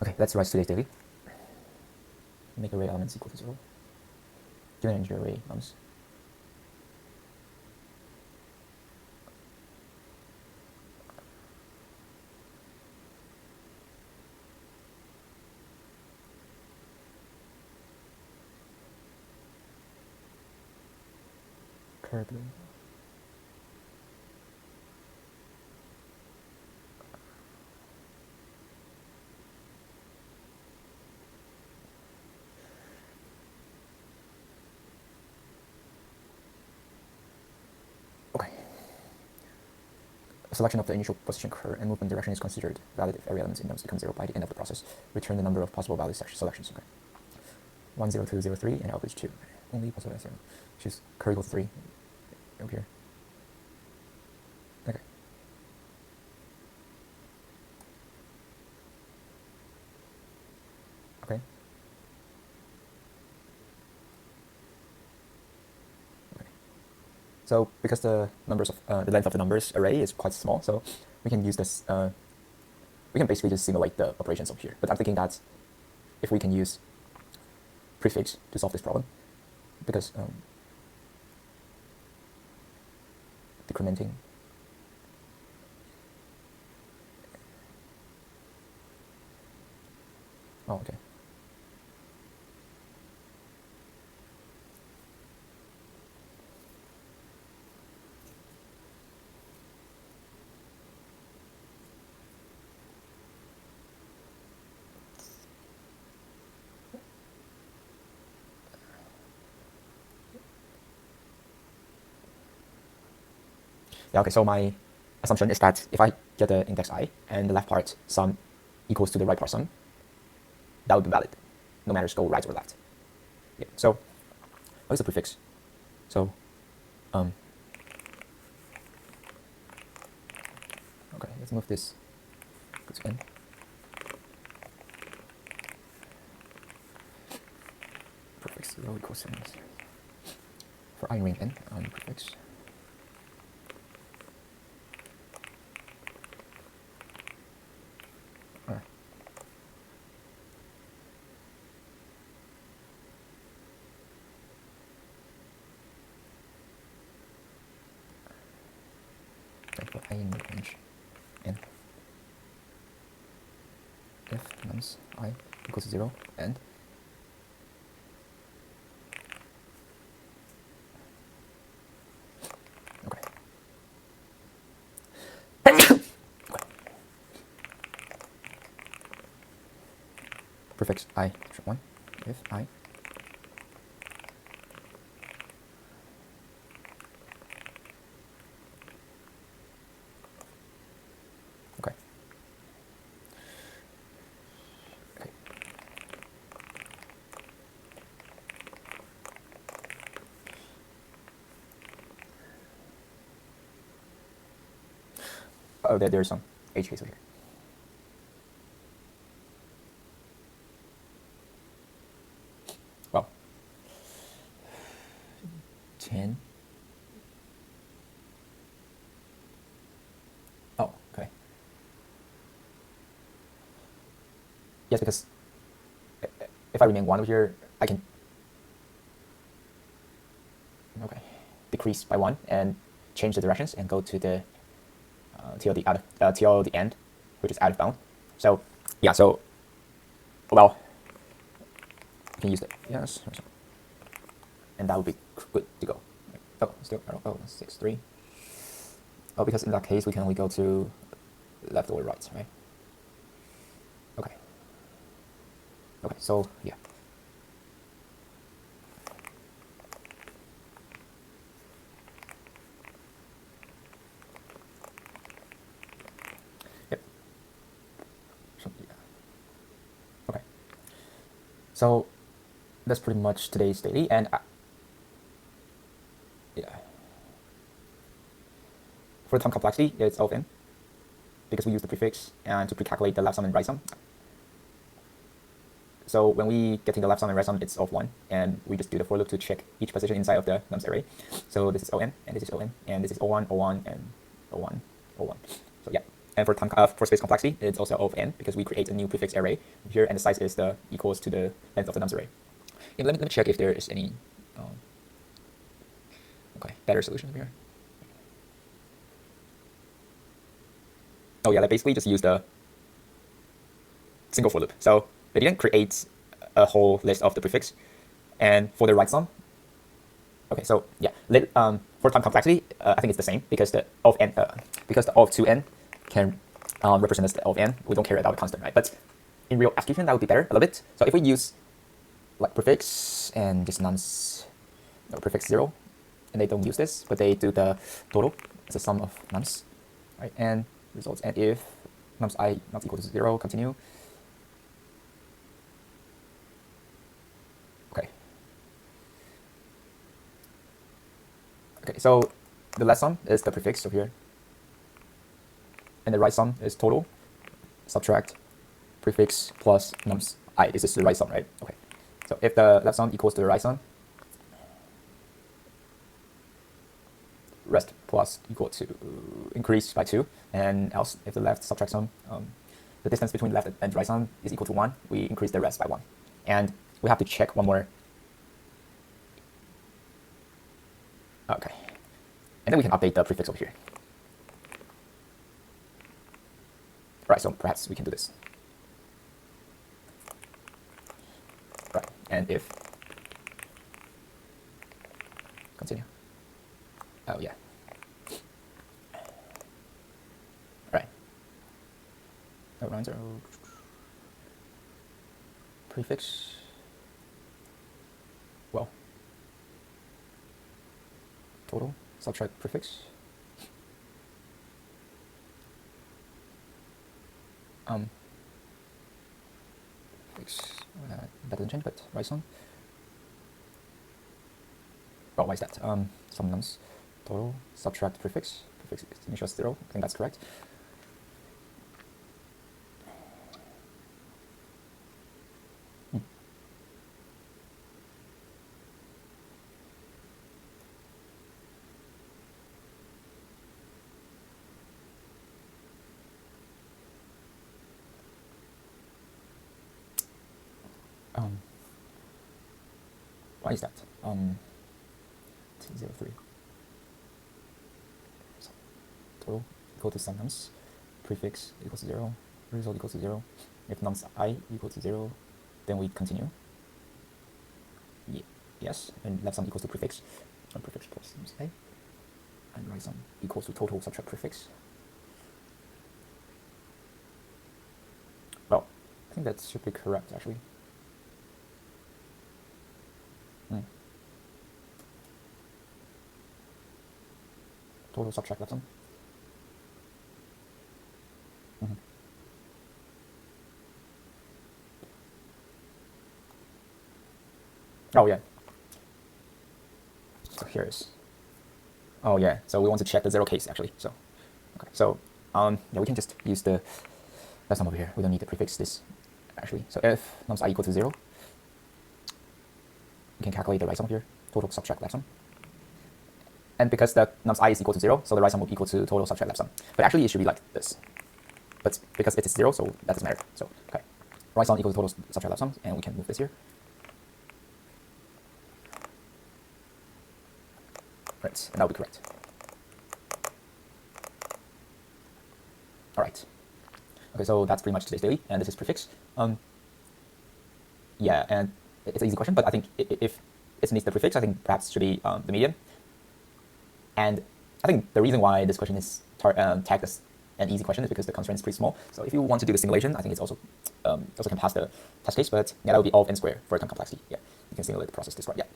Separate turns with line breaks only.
Okay, let's write today's daily. Make array elements equal to 0. Do an integer array elements. Curve. Okay. A selection of the initial position curve and movement direction is considered valid if every element in nodes becomes 0 by the end of the process. Return the number of possible value selections. Okay. 1, 0, 2, 0, 3, and average 2. Only possible answer. Choose curve equal to 3 over here. Okay. Okay. So because the numbers of the length of the numbers array is quite small, so we can use this. We can basically just simulate the operations over here. But I'm thinking that if we can use prefix to solve this problem, because decrementing. Oh, okay. Yeah, okay, so my assumption is that if I get the index I and the left part sum equals to the right part sum, that would be valid, no matter go right or left. Yeah, so what is the prefix? So, okay, let's move this to n. Prefix 0 equals 7. For I in range n, prefix. For I in range n, if nums I equals to 0 and okay. Prefix I 1 if I okay. Okay. Oh, there's some H case over here. Well, 10. Oh, okay. Yes, because if I remain 1 over here, I can decrease by 1 and change the directions and go to the till the end, which is out of bound. So yeah, so well, you can use that. Yes, and that would be good to go. Oh, still 6, 3. Oh, because in that case we can only go to left or right, right? Okay. Okay, so yeah. Yep. So, yeah. Okay. So that's pretty much today's daily, and yeah. For the time complexity, it's O of n, because we use the prefix and to pre-calculate the left sum and right sum. So when we get to the left sum and right sum, it's O of 1, and we just do the for loop to check each position inside of the nums array. So this is O n, and this is O n, and this is O1, O1, and O1, O1. So yeah, And for space complexity, it's also O of n because we create a new prefix array here, and the size is equals to the length of the nums array. Yeah, let me check if there is any better solution here. Oh yeah, they basically just use the single for loop. So they didn't create a whole list of the prefix. And for the right sum, okay, so yeah, for time complexity, I think it's the same because the O of n, because the O of 2n can represent as the O of n. We don't care about the constant, right? But in real execution, that would be better a little bit. So if we use like prefix and just nums, prefix 0, and they don't use this, but they do the total as a sum of nums, right? And results. And if nums I not equal to 0, continue. Okay, so the left sum is the prefix over here, and the right sum is total, subtract prefix plus nums I. This is the right sum, right? Okay, so if the left sum equals to the right sum, rest plus equal to increase by 2, and else if the left subtract sum, the distance between left and right sum is equal to 1, we increase the rest by 1. And we have to check one more. Okay, and then we can update the prefix over here. Right, so perhaps we can do this. Right, and if continue. Oh yeah. Right. No round 0. Prefix. Well. Total, subtract prefix. Prefix, that doesn't change, but right sum. Well, why is that? Some nums, total, subtract prefix. Prefix is initial 0. I think that's correct. Why is that? T03. So, total equal to some nums, prefix equals to 0, result equals to 0. If nums I equal to 0, then we continue. Yes, and left sum equals to prefix, and prefix plus nums I, and right sum equals to total subtract prefix. Well, I think that should be correct actually. Total subtract left sum. Oh yeah. So here is. Oh yeah. So we want to check the 0 case actually. So okay. So yeah, we can just use the left sum over here. We don't need to prefix this actually. So if nums I equal to 0, we can calculate the right sum here. Total subtract left sum. And because the nums I is equal to 0, so the right sum will be equal to total subtract left sum. But actually it should be like this. But because it is 0, so that doesn't matter. So okay, right sum equals total subtract left sum, and we can move this here. Right, and that will be correct. All right. Okay, so that's pretty much today's daily, and this is prefix. Yeah, and it's an easy question, but I think if it needs the prefix, I think perhaps it should be the median. And I think the reason why this question is tagged as an easy question is because the constraint is pretty small. So if you want to do the simulation, I think it's also can pass the test case, but yeah, that would be O of n squared for time complexity. Yeah, you can simulate the process described. Yeah.